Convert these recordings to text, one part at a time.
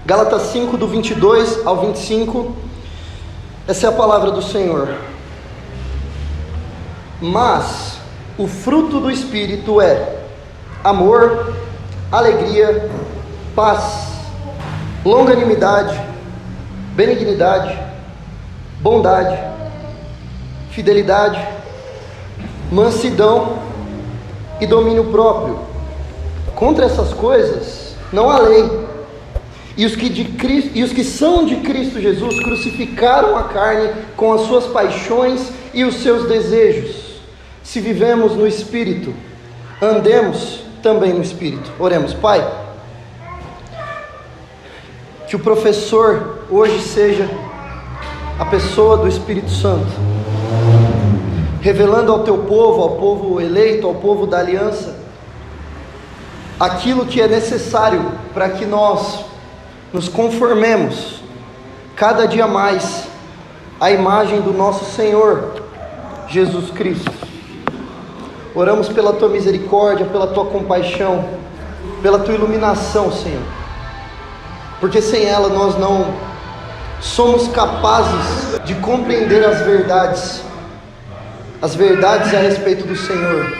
Gálatas 5, do 22 ao 25, essa é a palavra do Senhor. Mas o fruto do Espírito é amor, alegria, paz, longanimidade, benignidade, bondade, fidelidade, mansidão e domínio próprio. Contra essas coisas não há lei. E os que são de Cristo Jesus crucificaram a carne com as suas paixões e os seus desejos. Se vivemos no Espírito, andemos também no Espírito. Oremos. Pai, que o professor hoje seja a pessoa do Espírito Santo, revelando ao teu povo, ao povo eleito, ao povo da aliança, aquilo que é necessário para que nós nos conformemos cada dia mais à imagem do nosso Senhor Jesus Cristo. Oramos pela tua misericórdia, pela tua compaixão, pela tua iluminação, Senhor, porque sem ela nós não somos capazes de compreender as verdades a respeito do Senhor,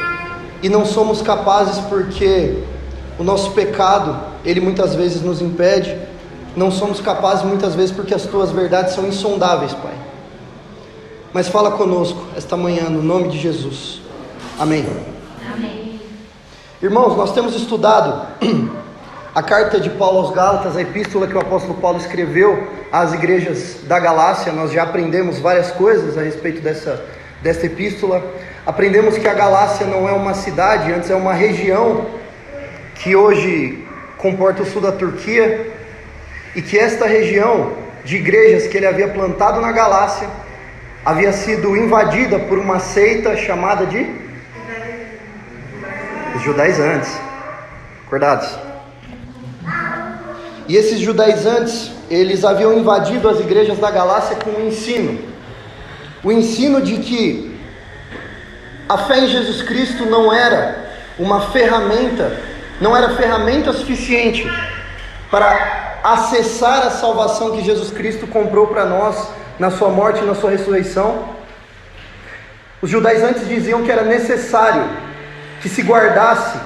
e não somos capazes porque o nosso pecado, ele muitas vezes nos impede. Não somos capazes muitas vezes porque as tuas verdades são insondáveis, Pai. Mas fala conosco esta manhã, no nome de Jesus. Amém. Amém. Irmãos, nós temos estudado a carta de Paulo aos Gálatas, a epístola que o apóstolo Paulo escreveu às igrejas da Galácia. Nós já aprendemos várias coisas a respeito desta epístola. Aprendemos que a Galácia não é uma cidade, antes é uma região que hoje comporta o sul da Turquia, e que esta região de igrejas que ele havia plantado na Galácia havia sido invadida por uma seita chamada de os judaizantes. Acordados? E esses judaizantes, eles haviam invadido as igrejas da Galácia com o ensino de que a fé em Jesus Cristo não era ferramenta suficiente para acessar a salvação que Jesus Cristo comprou para nós na sua morte e na sua ressurreição. Os judaizantes diziam que era necessário que se guardasse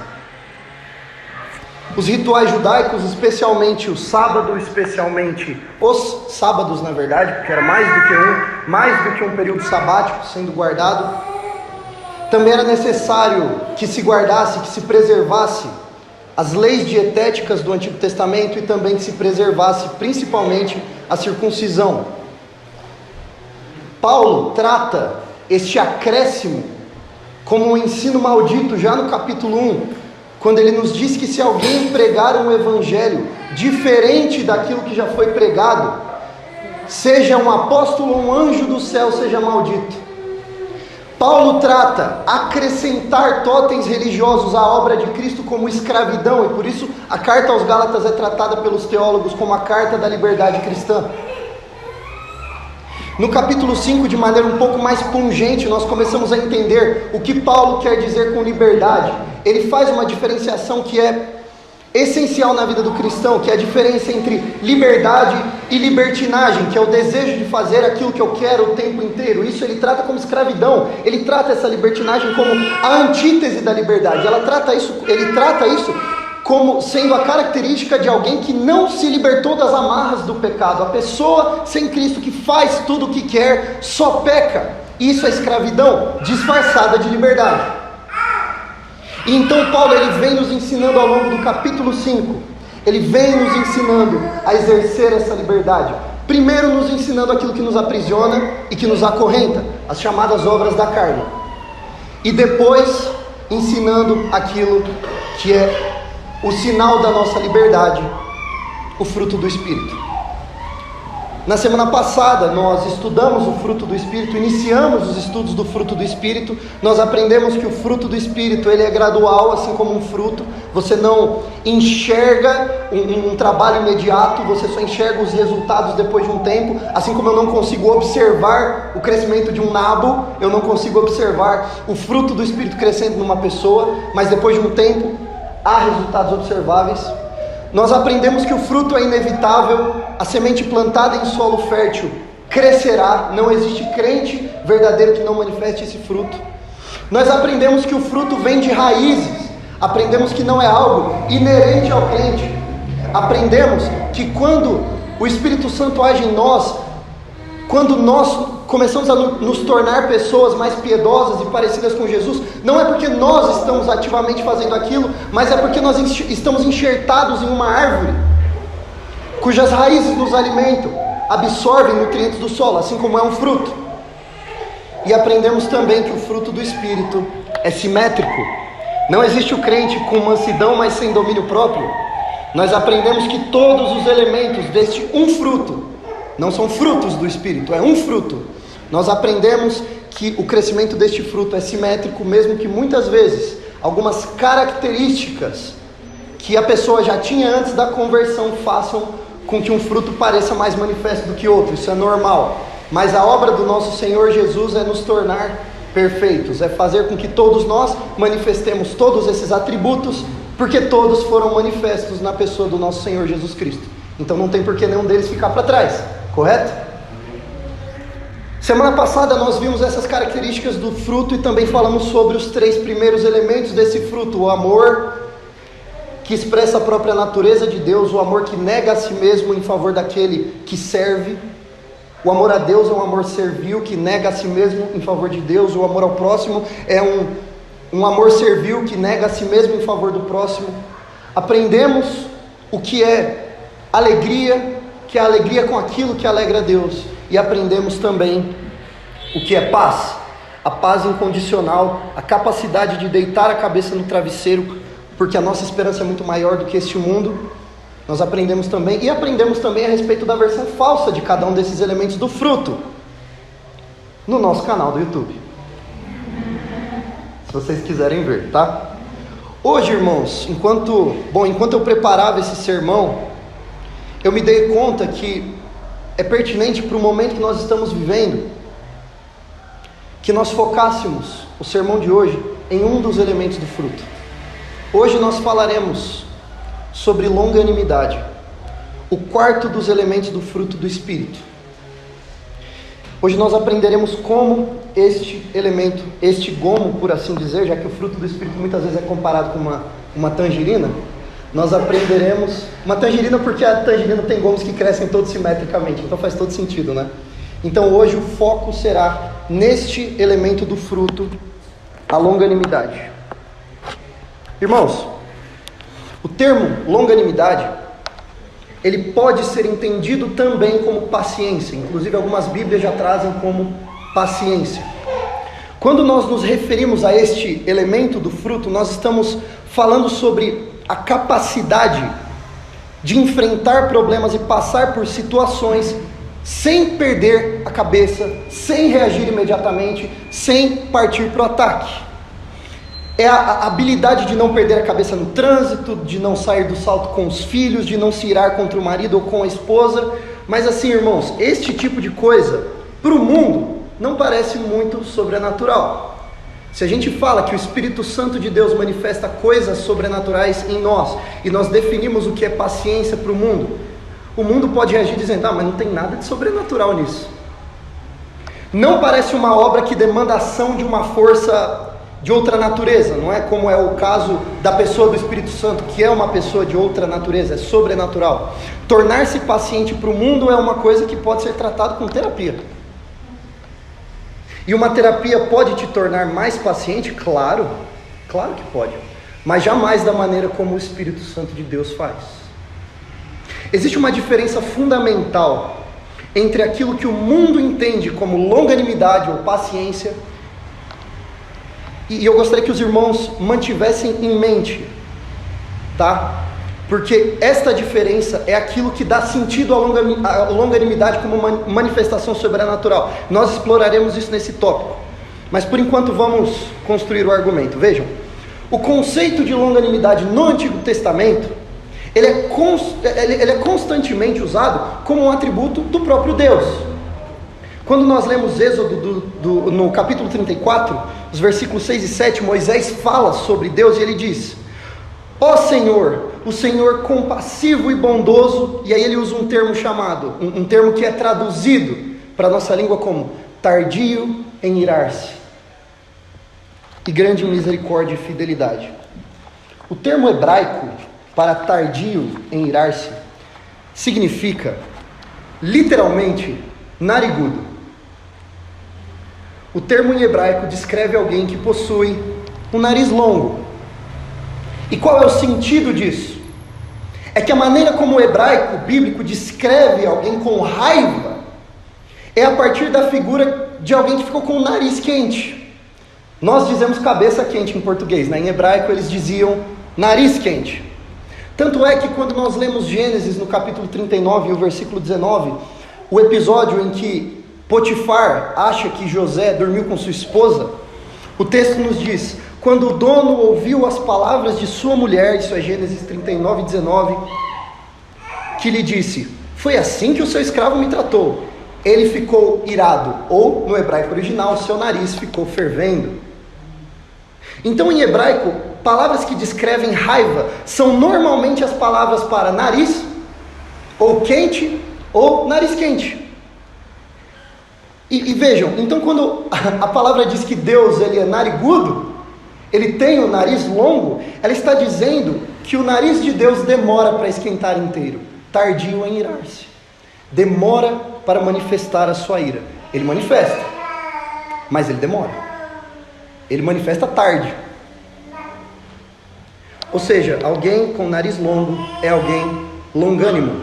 os rituais judaicos, especialmente o sábado, especialmente os sábados, na verdade, porque era mais do que um período sabático sendo guardado. Também era necessário que se guardasse, que se preservasse as leis dietéticas do Antigo Testamento, e também que se preservasse principalmente a circuncisão. Paulo trata este acréscimo como um ensino maldito já no capítulo 1, quando ele nos diz que se alguém pregar um evangelho diferente daquilo que já foi pregado, seja um apóstolo ou um anjo do céu, seja maldito. Paulo trata acrescentar totens religiosos à obra de Cristo como escravidão, e por isso a carta aos Gálatas é tratada pelos teólogos como a carta da liberdade cristã. No capítulo 5, de maneira um pouco mais pungente, nós começamos a entender o que Paulo quer dizer com liberdade. Ele faz uma diferenciação que é essencial na vida do cristão, que é a diferença entre liberdade e libertinagem, que é o desejo de fazer aquilo que eu quero o tempo inteiro. Isso ele trata como escravidão. Ele trata essa libertinagem como a antítese da liberdade. Ele trata isso como sendo a característica de alguém que não se libertou das amarras do pecado. A pessoa sem Cristo que faz tudo o que quer, só peca. Isso é escravidão disfarçada de liberdade. E então Paulo ele vem nos ensinando ao longo do capítulo 5, ele vem nos ensinando a exercer essa liberdade. Primeiro nos ensinando aquilo que nos aprisiona e que nos acorrenta, as chamadas obras da carne. E depois ensinando aquilo que é o sinal da nossa liberdade, o fruto do Espírito. Na semana passada nós estudamos o fruto do Espírito, iniciamos os estudos do fruto do Espírito. Nós aprendemos que o fruto do Espírito ele é gradual, assim como um fruto. Você não enxerga um trabalho imediato, você só enxerga os resultados depois de um tempo. Assim como eu não consigo observar o crescimento de um nabo, eu não consigo observar o fruto do Espírito crescendo numa pessoa, mas depois de um tempo há resultados observáveis. nós aprendemos que o fruto é inevitável, a semente plantada em solo fértil crescerá, não existe crente verdadeiro que não manifeste esse fruto. Nós aprendemos que o fruto vem de raízes, aprendemos que não é algo inerente ao crente, aprendemos que quando o Espírito Santo age em nós, quando nós começamos a nos tornar pessoas mais piedosas e parecidas com Jesus, não é porque nós estamos ativamente fazendo aquilo, mas é porque nós estamos enxertados em uma árvore, cujas raízes nos alimentam, absorvem nutrientes do solo, assim como é um fruto. E aprendemos também que o fruto do Espírito é simétrico. Não existe o crente com mansidão, mas sem domínio próprio. Nós aprendemos que todos os elementos deste um fruto, não são frutos do Espírito, é um fruto. Nós aprendemos que o crescimento deste fruto é simétrico, mesmo que muitas vezes algumas características que a pessoa já tinha antes da conversão façam com que um fruto pareça mais manifesto do que outro. Isso é normal. Mas a obra do nosso Senhor Jesus é nos tornar perfeitos, é fazer com que todos nós manifestemos todos esses atributos, porque todos foram manifestos na pessoa do nosso Senhor Jesus Cristo. Então não tem por que nenhum deles ficar para trás, correto? Semana passada nós vimos essas características do fruto e também falamos sobre os 3 primeiros elementos desse fruto: o amor, que expressa a própria natureza de Deus, o amor que nega a si mesmo em favor daquele que serve. O amor a Deus é um amor servil, que nega a si mesmo em favor de Deus. O amor ao próximo é um amor servil, que nega a si mesmo em favor do próximo. Aprendemos o que é alegria, que é a alegria com aquilo que alegra a Deus. E aprendemos também o que é paz, a paz incondicional, a capacidade de deitar a cabeça no travesseiro, porque a nossa esperança é muito maior do que este mundo. Nós aprendemos também a respeito da versão falsa de cada um desses elementos do fruto, no nosso canal do YouTube, se vocês quiserem ver, tá? Hoje, irmãos, enquanto eu preparava esse sermão, eu me dei conta que é pertinente para o momento que nós estamos vivendo, que nós focássemos o sermão de hoje em um dos elementos do fruto. Hoje nós falaremos sobre longanimidade, o 4º dos elementos do fruto do Espírito. Hoje nós aprenderemos como este elemento, este gomo, por assim dizer, já que o fruto do Espírito muitas vezes é comparado com uma tangerina, nós aprenderemos, uma tangerina porque a tangerina tem gomos que crescem todos simetricamente, então faz todo sentido, né? Então hoje o foco será neste elemento do fruto, a longanimidade. Irmãos, o termo longanimidade, ele pode ser entendido também como paciência, inclusive algumas bíblias já trazem como paciência. Quando nós nos referimos a este elemento do fruto, nós estamos falando sobre a capacidade de enfrentar problemas e passar por situações sem perder a cabeça, sem reagir imediatamente, sem partir para o ataque. É a habilidade de não perder a cabeça no trânsito, de não sair do salto com os filhos, de não se irar contra o marido ou com a esposa. Mas assim, irmãos, este tipo de coisa, para o mundo, não parece muito sobrenatural. Se a gente fala que o Espírito Santo de Deus manifesta coisas sobrenaturais em nós, e nós definimos o que é paciência para o mundo pode reagir dizendo: mas não tem nada de sobrenatural nisso. Não parece uma obra que demanda ação de uma força de outra natureza, não é como é o caso da pessoa do Espírito Santo, que é uma pessoa de outra natureza, é sobrenatural. Tornar-se paciente para o mundo é uma coisa que pode ser tratada com terapia. E uma terapia pode te tornar mais paciente? Claro que pode, mas jamais da maneira como o Espírito Santo de Deus faz. Existe uma diferença fundamental entre aquilo que o mundo entende como longanimidade ou paciência, e eu gostaria que os irmãos mantivessem em mente, tá? Porque esta diferença é aquilo que dá sentido à longanimidade como uma manifestação sobrenatural. Nós exploraremos isso nesse tópico, mas por enquanto vamos construir o argumento. Vejam, o conceito de longanimidade no Antigo Testamento, ele é constantemente usado como um atributo do próprio Deus. Quando nós lemos Êxodo no capítulo 34, os versículos 6 e 7, Moisés fala sobre Deus e ele diz: ó Senhor, o Senhor compassivo e bondoso, e aí ele usa um termo chamado, um termo que é traduzido para a nossa língua como tardio em irar-se, e grande em misericórdia e fidelidade. O termo hebraico para tardio em irar-se significa, literalmente, narigudo. O termo em hebraico descreve alguém que possui um nariz longo. E qual é o sentido disso? É que a maneira como o hebraico bíblico descreve alguém com raiva é a partir da figura de alguém que ficou com o nariz quente. Nós dizemos cabeça quente em português, né? Em hebraico eles diziam nariz quente. Tanto é que quando nós lemos Gênesis no capítulo 39 e o versículo 19, o episódio em que Potifar acha que José dormiu com sua esposa, o texto nos diz: quando o dono ouviu as palavras de sua mulher, isso é Gênesis 39, 19, que lhe disse: foi assim que o seu escravo me tratou. Ele ficou irado, ou no hebraico original, seu nariz ficou fervendo. Então em hebraico, palavras que descrevem raiva são normalmente as palavras para nariz, ou quente, ou nariz quente. E vejam, então quando a palavra diz que Deus ele é narigudo, ele tem o nariz longo, ela está dizendo que o nariz de Deus demora para esquentar inteiro, tardio em irar-se, demora para manifestar a sua ira. Ele manifesta, mas ele demora, ele manifesta tarde. Ou seja, alguém com nariz longo é alguém longânimo,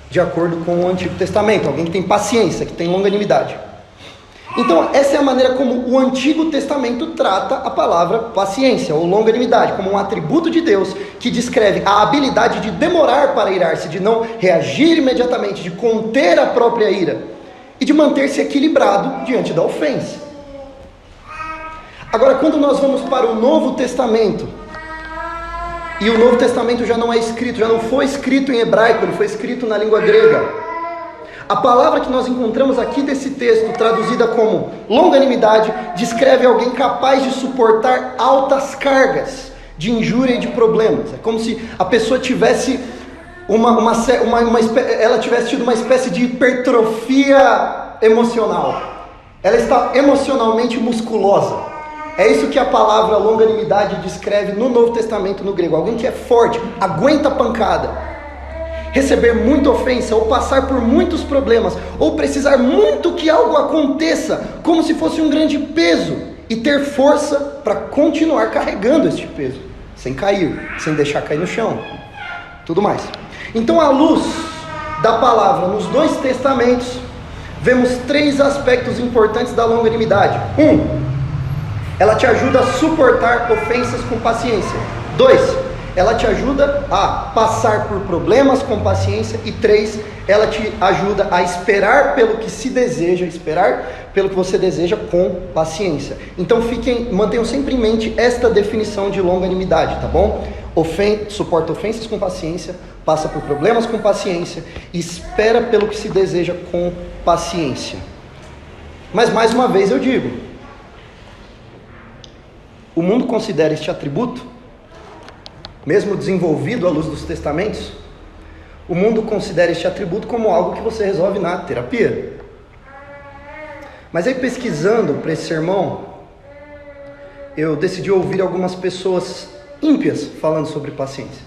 de acordo com o Antigo Testamento, alguém que tem paciência, que tem longanimidade. Então, essa é a maneira como o Antigo Testamento trata a palavra paciência ou longanimidade, como um atributo de Deus que descreve a habilidade de demorar para irar-se, de não reagir imediatamente, de conter a própria ira e de manter-se equilibrado diante da ofensa. Agora, quando nós vamos para o Novo Testamento, e o Novo Testamento já não é escrito, já não foi escrito em hebraico, ele foi escrito na língua grega. A palavra que nós encontramos aqui desse texto, traduzida como longanimidade, descreve alguém capaz de suportar altas cargas de injúria e de problemas. É como se a pessoa tivesse ela tivesse tido uma espécie de hipertrofia emocional. Ela está emocionalmente musculosa. É isso que a palavra longanimidade descreve no Novo Testamento no grego. Alguém que é forte, aguenta a pancada. Receber muita ofensa, ou passar por muitos problemas, ou precisar muito que algo aconteça, como se fosse um grande peso, e ter força para continuar carregando este peso, sem cair, sem deixar cair no chão, tudo mais. Então, à luz da palavra nos dois testamentos, vemos três aspectos importantes da longanimidade. 1, ela te ajuda a suportar ofensas com paciência. 2, ela te ajuda a passar por problemas com paciência. E 3, ela te ajuda a esperar pelo que se deseja, esperar pelo que você deseja com paciência. Então mantenham sempre em mente esta definição de longanimidade, tá bom? Suporta ofensas com paciência, passa por problemas com paciência, espera pelo que se deseja com paciência. Mas mais uma vez eu digo, o mundo considera este atributo, mesmo desenvolvido à luz dos testamentos, o mundo considera este atributo como algo que você resolve na terapia. Mas aí, pesquisando para esse sermão, eu decidi ouvir algumas pessoas ímpias falando sobre paciência.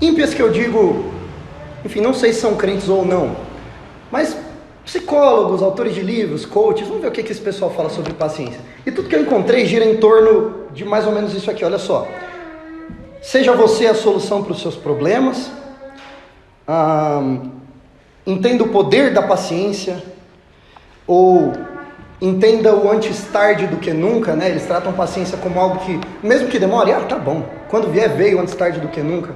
Ímpias que eu digo, enfim, não sei se são crentes ou não, mas psicólogos, autores de livros, coaches, vamos ver o que esse pessoal fala sobre paciência. E tudo que eu encontrei gira em torno de mais ou menos isso aqui, olha só. Seja você a solução para os seus problemas, entenda o poder da paciência, ou entenda o antes tarde do que nunca, né? Eles tratam paciência como algo que, mesmo que demore, tá bom, quando vier veio antes tarde do que nunca.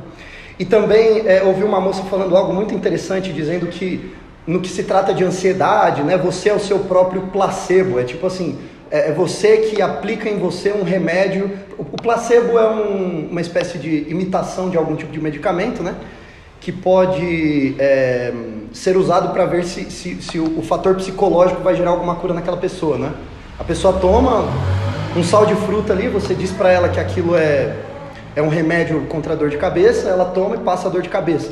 E também ouvi uma moça falando algo muito interessante, dizendo que no que se trata de ansiedade, né, você é o seu próprio placebo, é tipo assim, é você que aplica em você um remédio. O placebo é uma espécie de imitação de algum tipo de medicamento, né? Que pode ser usado para ver se o fator psicológico vai gerar alguma cura naquela pessoa, né? A pessoa toma um sal de fruta ali, você diz para ela que aquilo é É um remédio contra a dor de cabeça, ela toma e passa a dor de cabeça.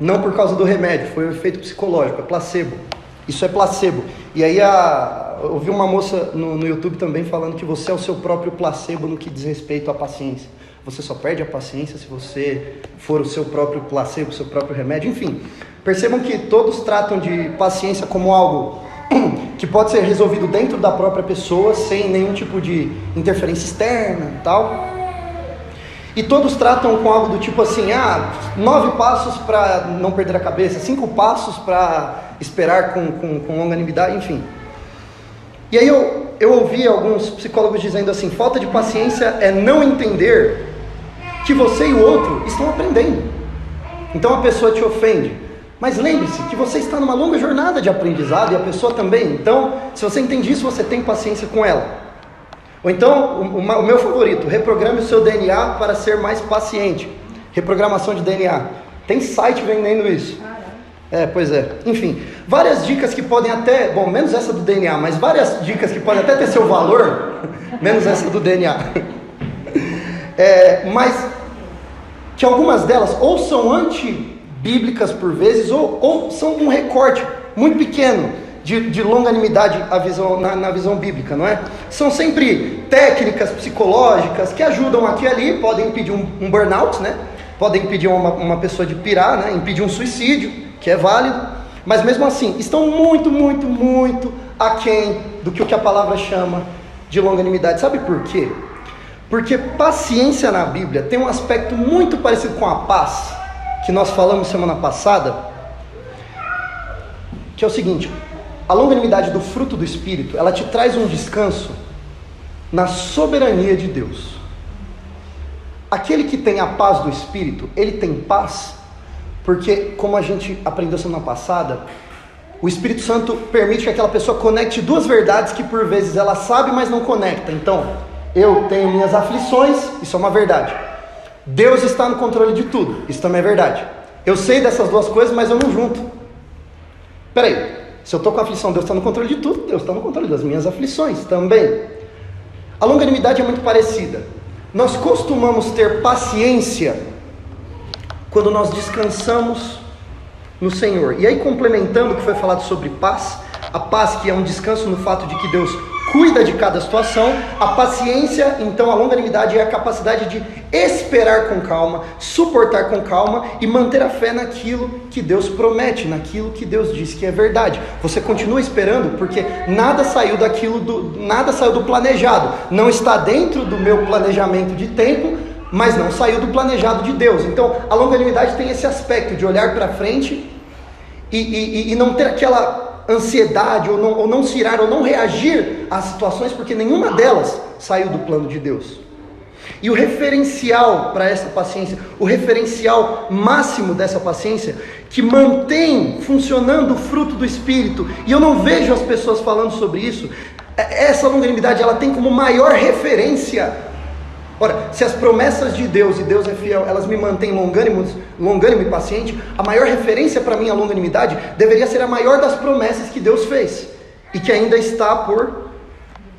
Não por causa do remédio, foi um efeito psicológico, é placebo. Isso é placebo. E aí eu vi uma moça no YouTube também falando que você é o seu próprio placebo no que diz respeito à paciência. Você só perde a paciência se você for o seu próprio placebo, o seu próprio remédio. Enfim, percebam que todos tratam de paciência como algo que pode ser resolvido dentro da própria pessoa, sem nenhum tipo de interferência externa e tal. E todos tratam com algo do tipo assim, 9 passos para não perder a cabeça, 5 passos para esperar com longanimidade, enfim. E aí eu ouvi alguns psicólogos dizendo assim, falta de paciência é não entender que você e o outro estão aprendendo. Então a pessoa te ofende, mas lembre-se que você está numa longa jornada de aprendizado e a pessoa também. Então, se você entende isso, você tem paciência com ela. Ou então, o meu favorito, reprograme o seu DNA para ser mais paciente. Reprogramação de DNA. Tem site vendendo isso. Pois é. Enfim, várias dicas que podem até, menos essa do DNA, mas várias dicas que podem até ter seu valor, menos essa do DNA. Mas que algumas delas ou são antibíblicas por vezes, ou são um recorte muito pequeno de longanimidade na visão bíblica, não é? São sempre técnicas psicológicas que ajudam aqui e ali, podem impedir um burnout, né? Podem impedir uma pessoa de pirar, né? Impedir um suicídio, que é válido, mas mesmo assim, estão muito, muito, muito aquém do que a palavra chama de longanimidade. Sabe por quê? Porque paciência na Bíblia tem um aspecto muito parecido com a paz, que nós falamos semana passada, que é o seguinte: a longanimidade do fruto do Espírito, ela te traz um descanso na soberania de Deus. Aquele que tem a paz do Espírito, ele tem paz, porque, como a gente aprendeu semana passada, o Espírito Santo permite que aquela pessoa conecte duas verdades que por vezes ela sabe, mas não conecta. Então, eu tenho minhas aflições, isso é uma verdade. Deus está no controle de tudo, isso também é verdade. Eu sei dessas duas coisas, mas eu não junto. Peraí. Se eu estou com aflição, Deus está no controle de tudo, Deus está no controle das minhas aflições também. A longanimidade é muito parecida. Nós costumamos ter paciência quando nós descansamos no Senhor. E aí, complementando o que foi falado sobre paz, a paz que é um descanso no fato de que Deus cuida de cada situação, a paciência, então a longanimidade é a capacidade de esperar com calma, suportar com calma e manter a fé naquilo que Deus promete, naquilo que Deus diz que é verdade. Você continua esperando porque nada saiu do planejado, não está dentro do meu planejamento de tempo, mas não saiu do planejado de Deus. Então a longanimidade tem esse aspecto de olhar para frente e não ter aquela ansiedade, ou não se irar, ou não reagir às situações, porque nenhuma delas saiu do plano de Deus. E o referencial para essa paciência, o referencial máximo dessa paciência, que mantém funcionando o fruto do Espírito, e eu não vejo as pessoas falando sobre isso, essa longanimidade, ela tem como maior referência. Ora, se as promessas de Deus, e Deus é fiel, elas me mantêm longânimo e paciente, a maior referência para mim, a longanimidade, deveria ser a maior das promessas que Deus fez, e que ainda está por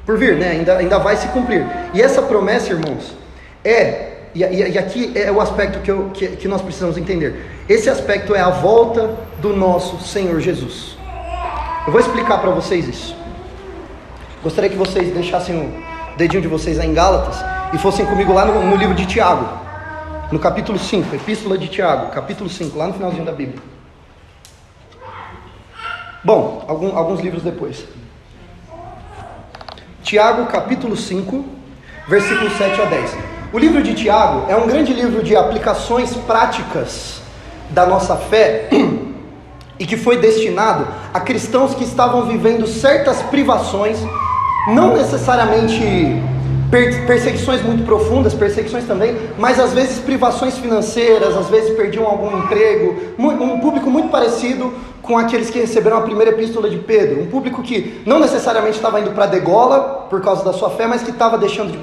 vir, né? ainda vai se cumprir. E essa promessa, irmãos, e aqui é o aspecto que nós precisamos entender. Esse aspecto é a volta do nosso Senhor Jesus. Eu vou explicar para vocês isso. Gostaria que vocês deixassem o dedinho de vocês aí em Gálatas e fossem comigo lá no livro de Tiago, no capítulo 5, Epístola de Tiago, capítulo 5, lá no finalzinho da Bíblia. Bom, alguns livros depois. Tiago, capítulo 5, versículos 7 a 10. O livro de Tiago é um grande livro de aplicações práticas da nossa fé e que foi destinado a cristãos que estavam vivendo certas privações, não necessariamente perseguições muito profundas, perseguições também, mas às vezes privações financeiras, às vezes perdiam algum emprego, um público muito parecido com aqueles que receberam a primeira epístola de Pedro, um público que não necessariamente estava indo para a degola por causa da sua fé, mas que estava deixando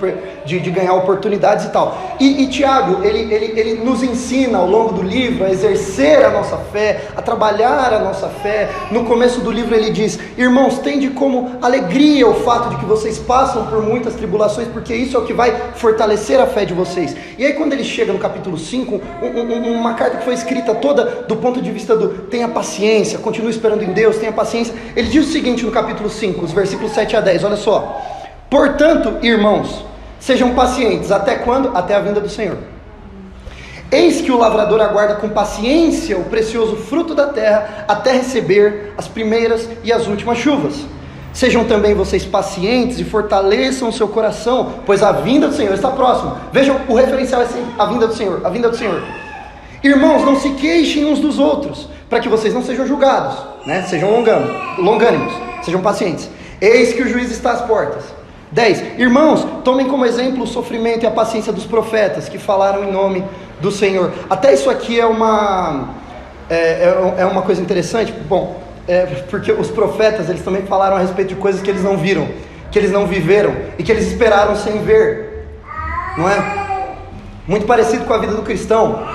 de ganhar oportunidades e tal. E Tiago, ele nos ensina ao longo do livro a exercer a nossa fé, a trabalhar a nossa fé. No começo do livro ele diz: irmãos, tende como alegria o fato de que vocês passam por muitas tribulações, porque isso é o que vai fortalecer a fé de vocês. E aí quando ele chega no capítulo 5, uma carta que foi escrita toda do ponto de vista do tenha paciência, continue esperando em Deus, tenha paciência. Ele diz o seguinte no capítulo 5, os versículos 7 a 10, olha só: portanto, irmãos, sejam pacientes, até quando? Até a vinda do Senhor. Eis que o lavrador aguarda com paciência o precioso fruto da terra, até receber as primeiras e as últimas chuvas. Sejam também vocês pacientes e fortaleçam o seu coração, pois a vinda do Senhor está próxima. Vejam, o referencial é sempre a vinda do Senhor, a vinda do Senhor. Irmãos, não se queixem uns dos outros, para que vocês não sejam julgados, né? Sejam longânimos, sejam pacientes. Eis que o juiz está às portas. 10. Irmãos, tomem como exemplo o sofrimento e a paciência dos profetas, que falaram em nome do Senhor. Até isso aqui é uma coisa interessante, porque os profetas, eles também falaram a respeito de coisas que eles não viram, que eles não viveram, e que eles esperaram sem ver, não é? Muito parecido com a vida do cristão.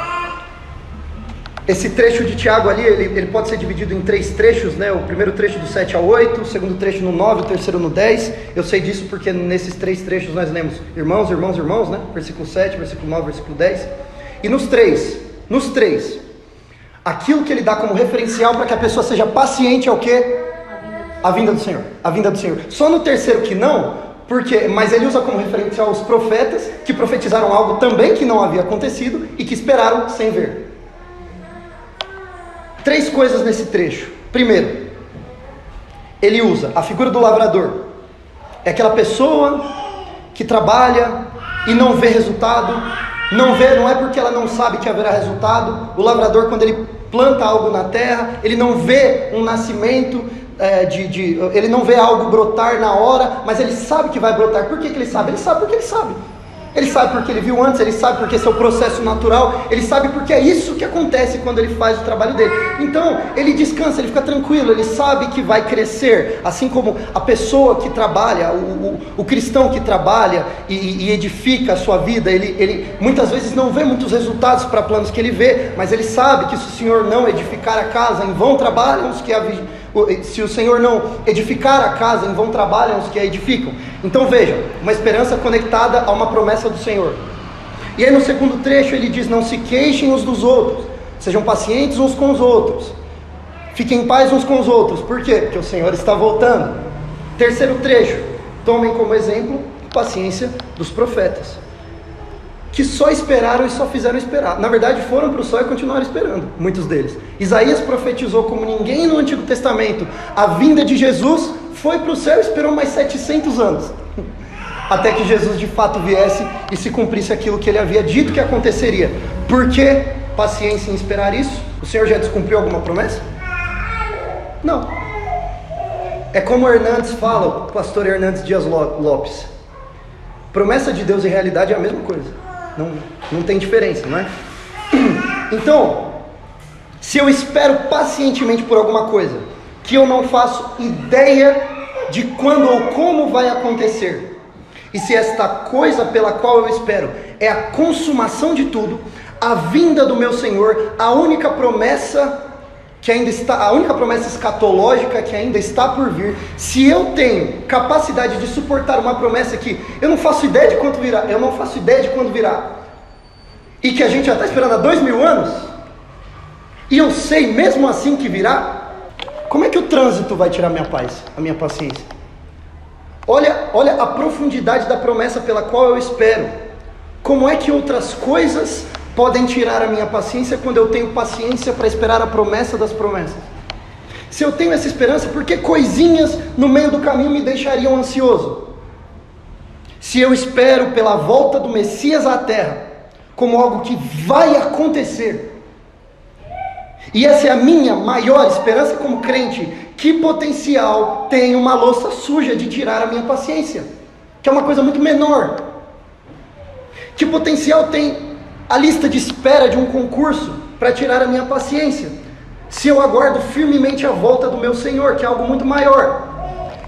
Esse trecho de Tiago ali, ele pode ser dividido em 3 trechos, né? O primeiro trecho do 7 a 8, o segundo trecho no 9, o terceiro no 10. Eu sei disso porque nesses 3 trechos nós lemos irmãos, irmãos, irmãos, né? Versículo 7, versículo 9, versículo 10. E nos três, aquilo que ele dá como referencial para que a pessoa seja paciente é o quê? A vinda do Senhor. A vinda do Senhor. Só no terceiro que não, mas ele usa como referencial os profetas que profetizaram algo também que não havia acontecido e que esperaram sem ver. 3 coisas nesse trecho. Primeiro, ele usa a figura do lavrador. É aquela pessoa que trabalha e não vê resultado. Não é porque ela não sabe que haverá resultado. O lavrador, quando ele planta algo na terra, ele não vê um nascimento, ele não vê algo brotar na hora, mas ele sabe que vai brotar. Por que ele sabe? Ele sabe porque ele sabe. Ele sabe porque ele viu antes, ele sabe porque esse é o processo natural, ele sabe porque é isso que acontece quando ele faz o trabalho dele. Então, ele descansa, ele fica tranquilo, ele sabe que vai crescer, assim como a pessoa que trabalha, o cristão que trabalha e edifica a sua vida, ele muitas vezes não vê muitos resultados para planos que ele vê, mas ele sabe que se o Senhor não edificar a casa, em vão trabalham os que a se o Senhor não edificar a casa, em vão trabalham os que a edificam. Então vejam, uma esperança conectada a uma promessa do Senhor. E aí no segundo trecho ele diz: não se queixem uns dos outros, sejam pacientes uns com os outros, fiquem em paz uns com os outros. Por quê? Porque o Senhor está voltando. Terceiro trecho: tomem como exemplo a paciência dos profetas, que só esperaram e só fizeram esperar. Na verdade foram para o céu e continuaram esperando, muitos deles. Isaías profetizou como ninguém no Antigo Testamento a vinda de Jesus, foi para o céu e esperou mais 700 anos, até que Jesus de fato viesse e se cumprisse aquilo que ele havia dito que aconteceria. Por que paciência em esperar isso? O Senhor já descumpriu alguma promessa? Não. É como o Hernandes fala, o pastor Hernandes Dias Lopes: promessa de Deus e realidade é a mesma coisa. Não tem diferença, não é? Então, se eu espero pacientemente por alguma coisa que eu não faço ideia de quando ou como vai acontecer, e se esta coisa pela qual eu espero é a consumação de tudo, a vinda do meu Senhor, a única promessa escatológica que ainda está por vir, se eu tenho capacidade de suportar uma promessa que eu não faço ideia de quando virá, e que a gente já está esperando há 2000 anos, e eu sei mesmo assim que virá, como é que o trânsito vai tirar minha paz, a minha paciência? Olha a profundidade da promessa pela qual eu espero. Como é que outras coisas podem tirar a minha paciência quando eu tenho paciência para esperar a promessa das promessas? Se eu tenho essa esperança, por que coisinhas no meio do caminho me deixariam ansioso? Se eu espero pela volta do Messias à Terra como algo que vai acontecer, e essa é a minha maior esperança como crente, que potencial tem uma louça suja de tirar a minha paciência? Que é uma coisa muito menor. Que potencial tem a lista de espera de um concurso para tirar a minha paciência? se eu aguardo firmemente a volta do meu Senhor, que é algo muito maior?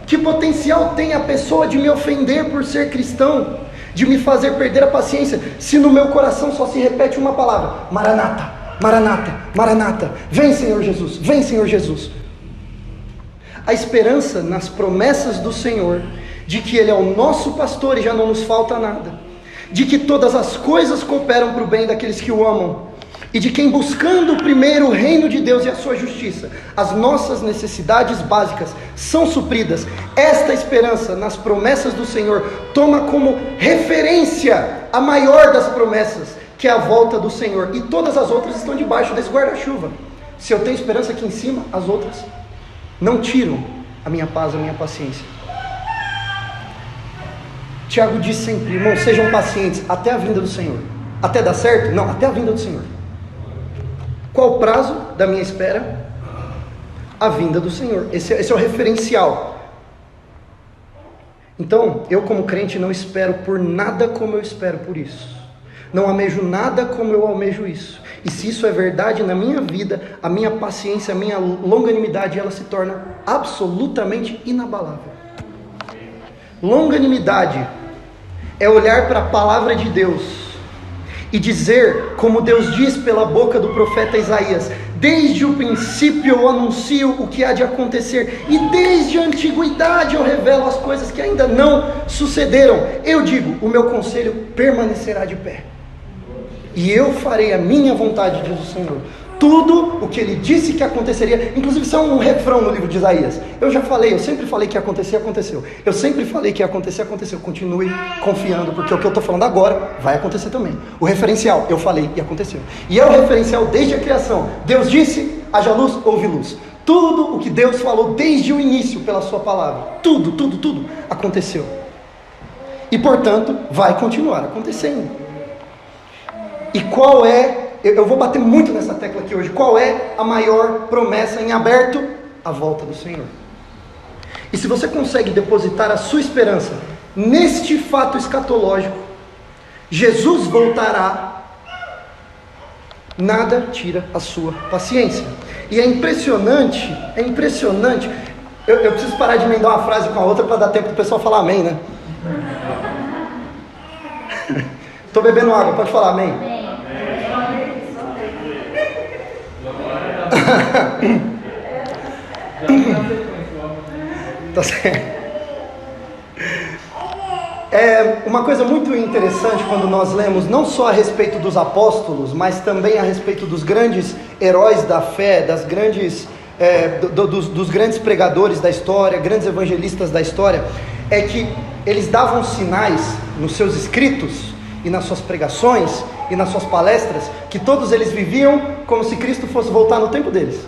Que potencial tem a pessoa de me ofender por ser cristão, de me fazer perder a paciência, se no meu coração só se repete uma palavra: Maranata, Maranata, Maranata, vem Senhor Jesus, vem Senhor Jesus. A esperança nas promessas do Senhor, de que Ele é o nosso pastor e já não nos falta nada, de que todas as coisas cooperam para o bem daqueles que o amam, e de quem, buscando primeiro o reino de Deus e a sua justiça, as nossas necessidades básicas são supridas. Esta esperança nas promessas do Senhor toma como referência a maior das promessas, que é a volta do Senhor, e todas as outras estão debaixo desse guarda-chuva. Se eu tenho esperança aqui em cima, as outras não tiram a minha paz, a minha paciência. Tiago diz sempre: irmãos, sejam pacientes até a vinda do Senhor. Até dar certo? Não, até a vinda do Senhor. Qual o prazo da minha espera? A vinda do Senhor. Esse é o referencial. Então, eu como crente não espero por nada como eu espero por isso. Não almejo nada como eu almejo isso. E se isso é verdade na minha vida, a minha paciência, a minha longanimidade, ela se torna absolutamente inabalável. Longanimidade é olhar para a palavra de Deus e dizer, como Deus diz pela boca do profeta Isaías: desde o princípio eu anuncio o que há de acontecer, e desde a antiguidade eu revelo as coisas que ainda não sucederam. Eu digo, o meu conselho permanecerá de pé, e eu farei a minha vontade, diz o Senhor. Tudo o que Ele disse que aconteceria, inclusive isso é um refrão no livro de Isaías. Eu já falei, eu sempre falei que ia acontecer, aconteceu. Eu sempre falei que ia acontecer, aconteceu. Continue confiando, porque o que eu estou falando agora vai acontecer também. O referencial, eu falei e aconteceu. E é o referencial desde a criação. Deus disse, haja luz, houve luz. Tudo o que Deus falou desde o início pela sua palavra, tudo aconteceu. E portanto, vai continuar acontecendo. E qual é... Eu vou bater muito nessa tecla aqui hoje. Qual é a maior promessa em aberto? A volta do Senhor. E se você consegue depositar a sua esperança neste fato escatológico, Jesus voltará, nada tira a sua paciência. E é impressionante, eu preciso parar de emendar uma frase com a outra para dar tempo do pessoal falar amém, né? Estou bebendo água, pode falar amém? Tá certo. É uma coisa muito interessante quando nós lemos não só a respeito dos apóstolos, mas também a respeito dos grandes heróis da fé, dos grandes pregadores da história, grandes evangelistas da história, é que eles davam sinais nos seus escritos e nas suas pregações e nas suas palestras, que todos eles viviam como se Cristo fosse voltar no tempo deles.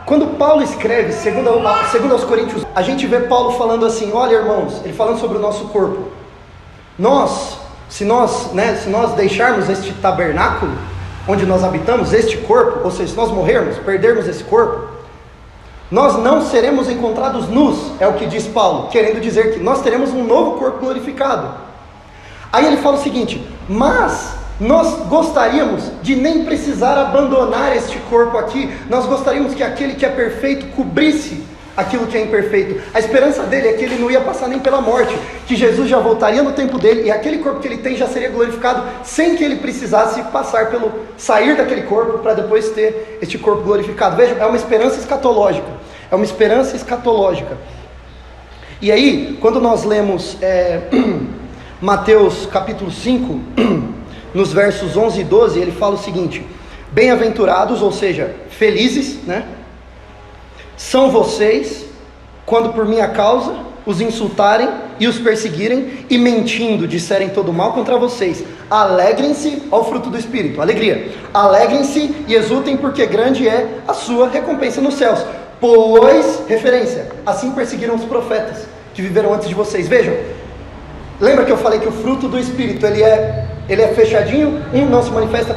Quando Paulo escreve, segundo aos Coríntios, a gente vê Paulo falando assim: olha, irmãos, ele falando sobre o nosso corpo. Se nós deixarmos este tabernáculo, onde nós habitamos, este corpo, ou seja, se nós morrermos, perdermos esse corpo, nós não seremos encontrados nus, é o que diz Paulo, querendo dizer que nós teremos um novo corpo glorificado. Aí ele fala o seguinte: mas nós gostaríamos de nem precisar abandonar este corpo aqui, nós gostaríamos que aquele que é perfeito cobrisse aquilo que é imperfeito. A esperança dele é que ele não ia passar nem pela morte, que Jesus já voltaria no tempo dele, e aquele corpo que ele tem já seria glorificado, sem que ele precisasse sair daquele corpo para depois ter este corpo glorificado. Veja, é uma esperança escatológica, E aí, quando nós lemos Mateus capítulo 5, nos versos 11 e 12, ele fala o seguinte: bem-aventurados, ou seja, felizes, né? São vocês, quando por minha causa os insultarem e os perseguirem, e mentindo disserem todo mal contra vocês. Alegrem-se, ao fruto do Espírito, alegria. Alegrem-se e exultem, porque grande é a sua recompensa nos céus. Pois, referência, assim perseguiram os profetas que viveram antes de vocês. Vejam, lembra que eu falei que o fruto do Espírito, ele é fechadinho, um não se manifesta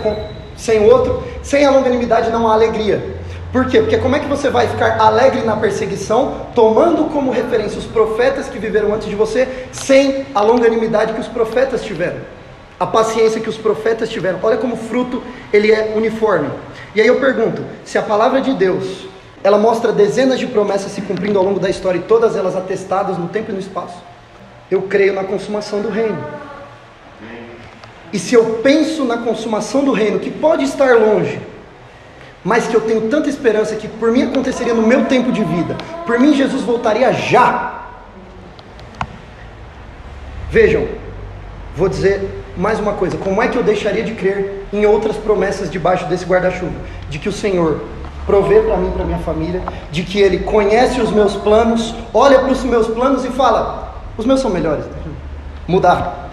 sem o outro. Sem a longanimidade não há alegria. Por quê? Porque como é que você vai ficar alegre na perseguição, tomando como referência os profetas que viveram antes de você, sem a longanimidade que os profetas tiveram, a paciência que os profetas tiveram? Olha como o fruto ele é uniforme. E aí eu pergunto, se a palavra de Deus, ela mostra dezenas de promessas se cumprindo ao longo da história e todas elas atestadas no tempo e no espaço, eu creio na consumação do reino. E se eu penso na consumação do reino, que pode estar longe, mas que eu tenho tanta esperança que por mim aconteceria no meu tempo de vida, por mim Jesus voltaria já. Vejam, vou dizer mais uma coisa, como é que eu deixaria de crer em outras promessas debaixo desse guarda-chuva? De que o Senhor provê para mim e para minha família, de que Ele conhece os meus planos, olha para os meus planos e fala, os meus são melhores, mudar.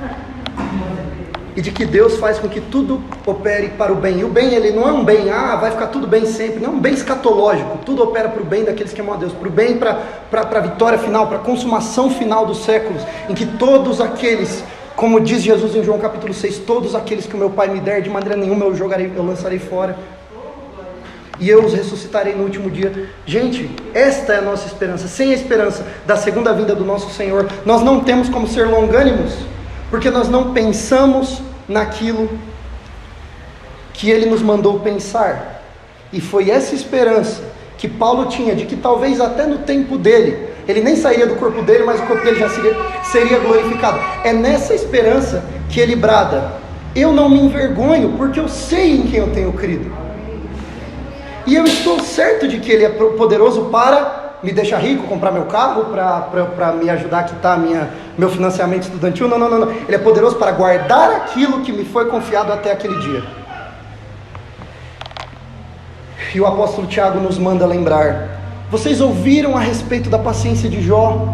E de que Deus faz com que tudo opere para o bem. E o bem, ele não é um bem, vai ficar tudo bem sempre. Não é um bem escatológico. Tudo opera para o bem daqueles que amam a Deus. Para o bem, para a vitória final, para a consumação final dos séculos. Em que todos aqueles, como diz Jesus em João capítulo 6, todos aqueles que o meu Pai me der, de maneira nenhuma eu lançarei fora. E eu os ressuscitarei no último dia. Gente, esta é a nossa esperança. Sem a esperança da segunda vinda do nosso Senhor, nós não temos como ser longânimos. Porque nós não pensamos naquilo que Ele nos mandou pensar. E foi essa esperança que Paulo tinha, de que talvez até no tempo dele, ele nem sairia do corpo dele, mas o corpo dele já seria glorificado. É nessa esperança que ele brada, eu não me envergonho, porque eu sei em quem eu tenho crido. E eu estou certo de que Ele é poderoso para me deixar rico, comprar meu carro, para me ajudar a quitar meu financiamento estudantil. Não. Ele é poderoso para guardar aquilo que me foi confiado até aquele dia. E o apóstolo Tiago nos manda lembrar, vocês ouviram a respeito da paciência de Jó,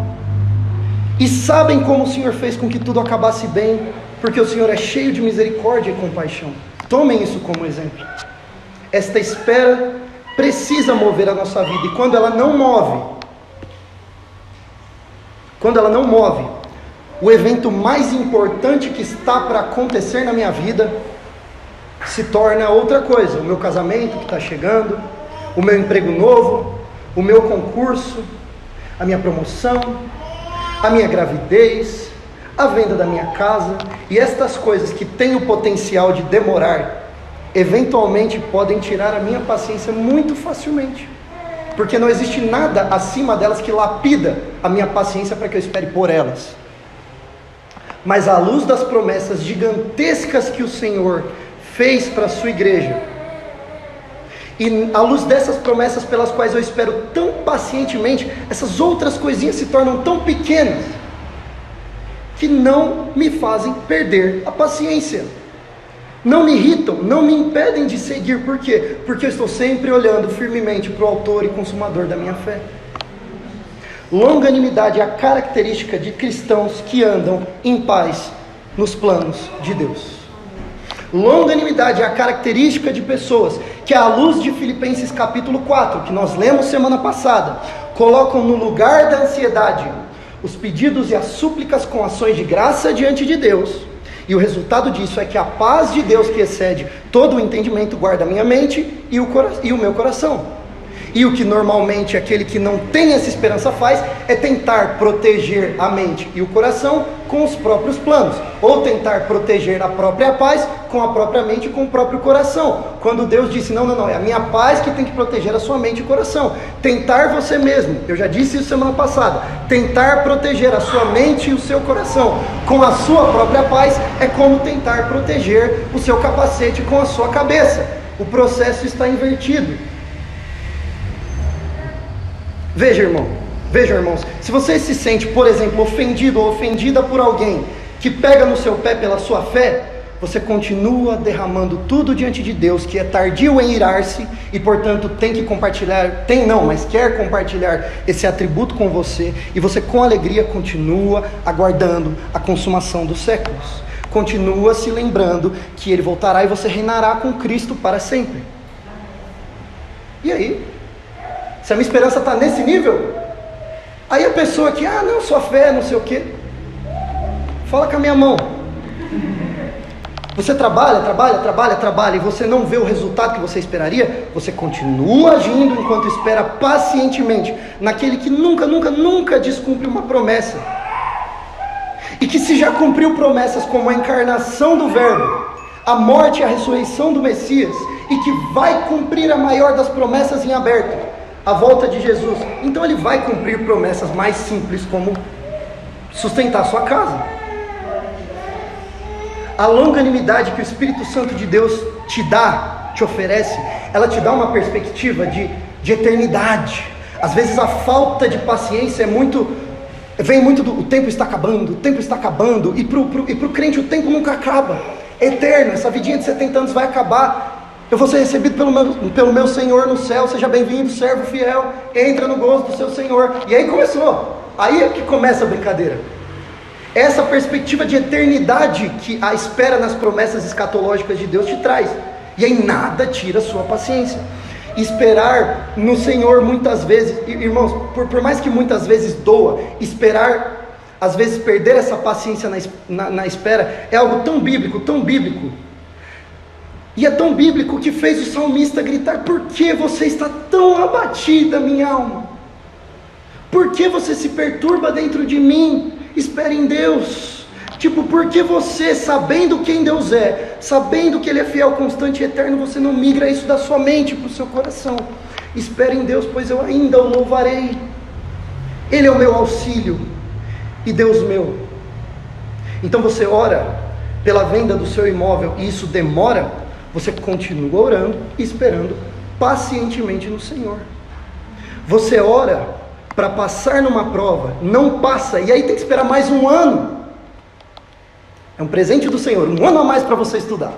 e sabem como o Senhor fez com que tudo acabasse bem, porque o Senhor é cheio de misericórdia e compaixão. Tomem isso como exemplo. Esta espera precisa mover a nossa vida, e quando ela não move, o evento mais importante que está para acontecer na minha vida se torna outra coisa. O meu casamento que está chegando, o meu emprego novo, o meu concurso, a minha promoção, a minha gravidez, a venda da minha casa, e estas coisas que têm o potencial de demorar, eventualmente podem tirar a minha paciência muito facilmente, porque não existe nada acima delas que lapida a minha paciência para que eu espere por elas. Mas à luz das promessas gigantescas que o Senhor fez para a sua igreja, e à luz dessas promessas pelas quais eu espero tão pacientemente, essas outras coisinhas se tornam tão pequenas que não me fazem perder a paciência. Não me irritam, não me impedem de seguir. Por quê? Porque eu estou sempre olhando firmemente para o autor e consumador da minha fé. Longanimidade é a característica de cristãos que andam em paz nos planos de Deus. Longanimidade é a característica de pessoas que, à luz de Filipenses capítulo 4, que nós lemos semana passada, colocam no lugar da ansiedade os pedidos e as súplicas com ações de graça diante de Deus. E o resultado disso é que a paz de Deus, que excede todo o entendimento, guarda a minha mente e o meu coração. E o que normalmente aquele que não tem essa esperança faz é tentar proteger a mente e o coração com os próprios planos, ou tentar proteger a própria paz com a própria mente e com o próprio coração, quando Deus disse, não, é a minha paz que tem que proteger a sua mente e coração. Tentar você mesmo, eu já disse isso semana passada, tentar proteger a sua mente e o seu coração com a sua própria paz é como tentar proteger o seu capacete com a sua cabeça. O processo está invertido. Veja, irmãos, se você se sente, por exemplo, ofendido ou ofendida por alguém que pega no seu pé pela sua fé, você continua derramando tudo diante de Deus, que é tardio em irar-se e, portanto, quer compartilhar esse atributo com você, e você com alegria continua aguardando a consumação dos séculos, continua se lembrando que Ele voltará e você reinará com Cristo para sempre. E aí? Se a minha esperança está nesse nível, aí a pessoa que, sua fé, não sei o que, fala com a minha mão. Você trabalha, e você não vê o resultado que você esperaria, você continua agindo enquanto espera pacientemente naquele que nunca descumpre uma promessa. E que se já cumpriu promessas como a encarnação do Verbo, a morte e a ressurreição do Messias, e que vai cumprir a maior das promessas em aberto, a volta de Jesus. Então ele vai cumprir promessas mais simples, como sustentar sua casa. A longanimidade que o Espírito Santo de Deus te dá, te oferece, ela te dá uma perspectiva de eternidade. Às vezes a falta de paciência vem muito do o tempo está acabando, e pro crente o tempo nunca acaba, é eterno. Essa vidinha de 70 anos vai acabar, eu vou ser recebido pelo meu Senhor no céu. Seja bem-vindo, servo fiel, entra no gozo do seu Senhor. E aí começou, aí é que começa a brincadeira. Essa perspectiva de eternidade que a espera nas promessas escatológicas de Deus te traz, e aí nada tira a sua paciência. Esperar no Senhor muitas vezes, irmãos, por mais que muitas vezes doa, esperar, às vezes perder essa paciência na espera, é algo tão bíblico, e é tão bíblico que fez o salmista gritar: por que você está tão abatida, minha alma? Por que você se perturba dentro de mim? Espere em Deus. Tipo, porque você, sabendo quem Deus é, sabendo que Ele é fiel, constante e eterno, você não migra isso da sua mente para o seu coração? Espere em Deus, pois eu ainda o louvarei. Ele é o meu auxílio e Deus meu. Então você ora pela venda do seu imóvel e isso demora, você continua orando e esperando pacientemente no Senhor. Você ora para passar numa prova, não passa, e aí tem que esperar mais um ano. É um presente do Senhor, um ano a mais para você estudar,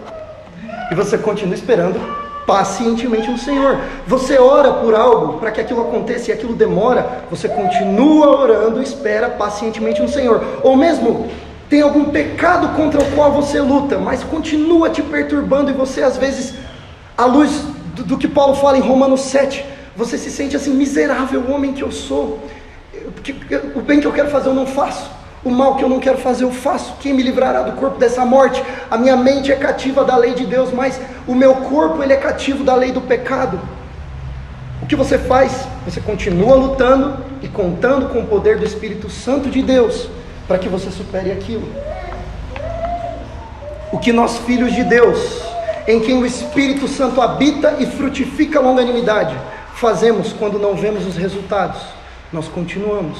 e você continua esperando pacientemente no Senhor. Você ora por algo, para que aquilo aconteça e aquilo demora, você continua orando e espera pacientemente no Senhor. Ou mesmo tem algum pecado contra o qual você luta, mas continua te perturbando, e você às vezes, à luz do que Paulo fala em Romanos 7, você se sente assim: miserável homem que eu sou, o bem que eu quero fazer eu não faço, o mal que eu não quero fazer eu faço. Quem me livrará do corpo dessa morte? A minha mente é cativa da lei de Deus, mas o meu corpo ele é cativo da lei do pecado. O que você faz? Você continua lutando e contando com o poder do Espírito Santo de Deus para que você supere aquilo. O que nós, filhos de Deus, em quem o Espírito Santo habita e frutifica a longanimidade, fazemos quando não vemos os resultados? Nós continuamos,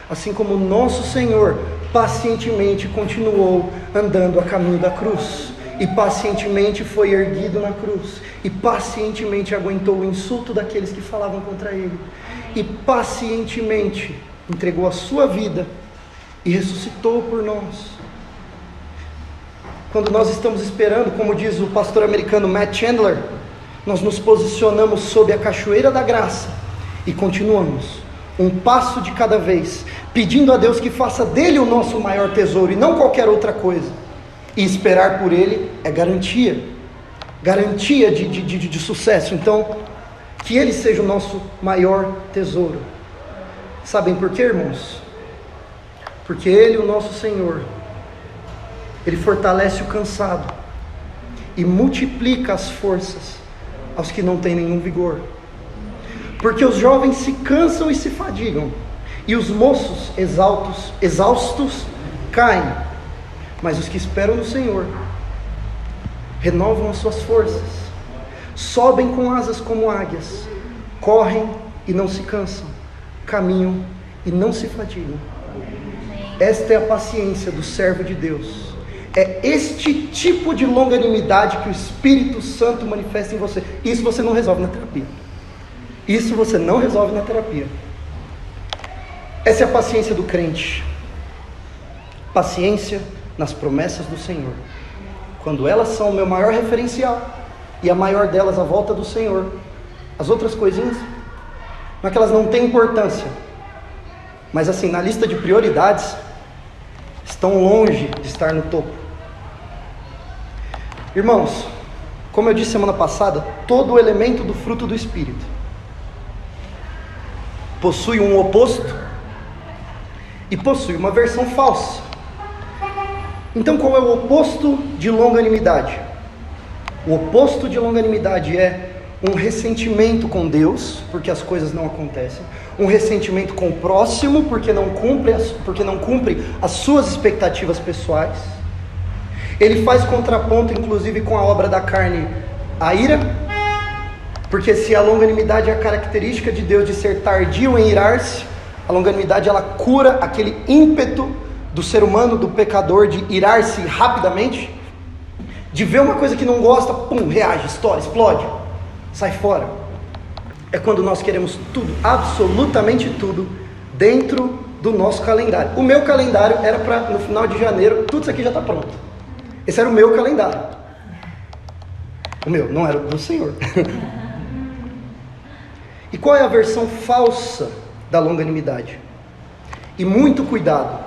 assim como o nosso Senhor pacientemente continuou andando a caminho da cruz, e pacientemente foi erguido na cruz, e pacientemente aguentou o insulto daqueles que falavam contra ele, e pacientemente entregou a sua vida e ressuscitou por nós. Quando nós estamos esperando, como diz o pastor americano Matt Chandler, nós nos posicionamos sob a cachoeira da graça e continuamos, um passo de cada vez, pedindo a Deus que faça dele o nosso maior tesouro e não qualquer outra coisa. E esperar por ele é garantia de sucesso. Então, que ele seja o nosso maior tesouro. Sabem por quê, irmãos? Porque ele, o nosso Senhor, ele fortalece o cansado e multiplica as forças aos que não têm nenhum vigor. Porque os jovens se cansam e se fadigam, e os moços exaustos caem, mas os que esperam no Senhor renovam as suas forças, sobem com asas como águias, correm e não se cansam, caminham e não se fadigam. Esta é a paciência do servo de Deus. É este tipo de longanimidade que o Espírito Santo manifesta em você. Isso você não resolve na terapia. Isso você não resolve na terapia. Essa é a paciência do crente. Paciência nas promessas do Senhor. Quando elas são o meu maior referencial, e a maior delas a volta do Senhor, as outras coisinhas, não é que elas não têm importância, mas assim, na lista de prioridades, estão longe de estar no topo. Irmãos, como eu disse semana passada, todo elemento do fruto do Espírito possui um oposto e possui uma versão falsa. Então, qual é o oposto de longanimidade? O oposto de longanimidade é um ressentimento com Deus, porque as coisas não acontecem, um ressentimento com o próximo, porque não cumpre as suas expectativas pessoais. Ele faz contraponto, inclusive, com a obra da carne, a ira, Porque se a longanimidade é a característica de Deus de ser tardio em irar-se, a longanimidade ela cura aquele ímpeto do ser humano, do pecador, de irar-se rapidamente, de ver uma coisa que não gosta, pum, reage, estoura, explode, sai fora. É quando nós queremos tudo, absolutamente tudo, dentro do nosso calendário. O meu calendário era para, no final de janeiro, tudo isso aqui já está pronto. Esse era o meu calendário. O meu, não era o do Senhor. E qual é a versão falsa da longanimidade? E muito cuidado,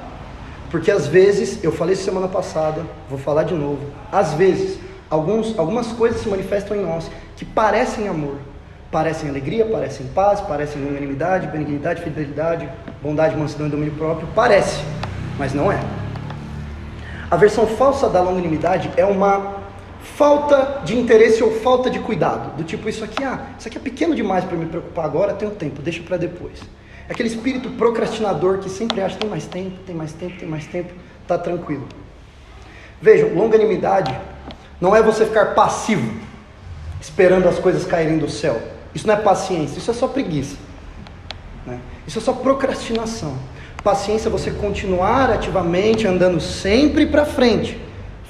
porque às vezes, eu falei isso semana passada, vou falar de novo, às vezes, algumas coisas se manifestam em nós que parecem amor, parecem alegria, parecem paz, parecem longanimidade, benignidade, fidelidade, bondade, mansidão e domínio próprio, parece, mas não é. A versão falsa da longanimidade é uma falta de interesse ou falta de cuidado, do tipo, isso aqui é pequeno demais para me preocupar agora, tenho tempo, deixa para depois. Aquele espírito procrastinador que sempre acha, tem mais tempo, está tranquilo. Vejam, longanimidade não é você ficar passivo, esperando as coisas caírem do céu. Isso não é paciência, isso é só preguiça, né? Isso é só procrastinação. Paciência é você continuar ativamente, andando sempre para frente,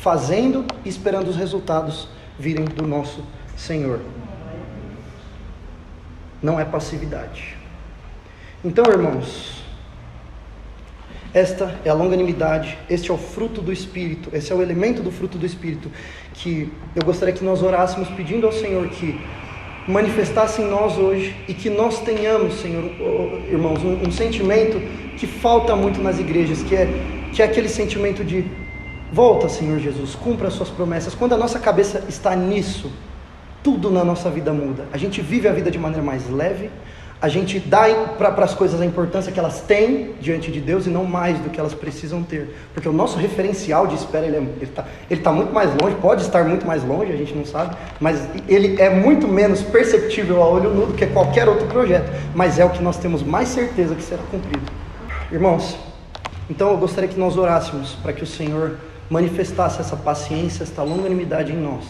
fazendo e esperando os resultados virem do nosso Senhor. Não é passividade. Então, irmãos, esta é a longanimidade, este é o fruto do Espírito, esse é o elemento do fruto do Espírito, que eu gostaria que nós orássemos pedindo ao Senhor que manifestasse em nós hoje, e que nós tenhamos, Senhor, irmãos, um sentimento que falta muito nas igrejas, que é aquele sentimento de volta, Senhor Jesus, cumpra as suas promessas. Quando a nossa cabeça está nisso, tudo na nossa vida muda. A gente vive a vida de maneira mais leve, a gente dá para as coisas a importância que elas têm diante de Deus e não mais do que elas precisam ter, porque o nosso referencial de espera ele está muito mais longe, pode estar muito mais longe, a gente não sabe, mas ele é muito menos perceptível a olho nu do que qualquer outro projeto, mas é o que nós temos mais certeza que será cumprido. Irmãos, então eu gostaria que nós orássemos para que o Senhor manifestasse essa paciência, essa longanimidade em nós,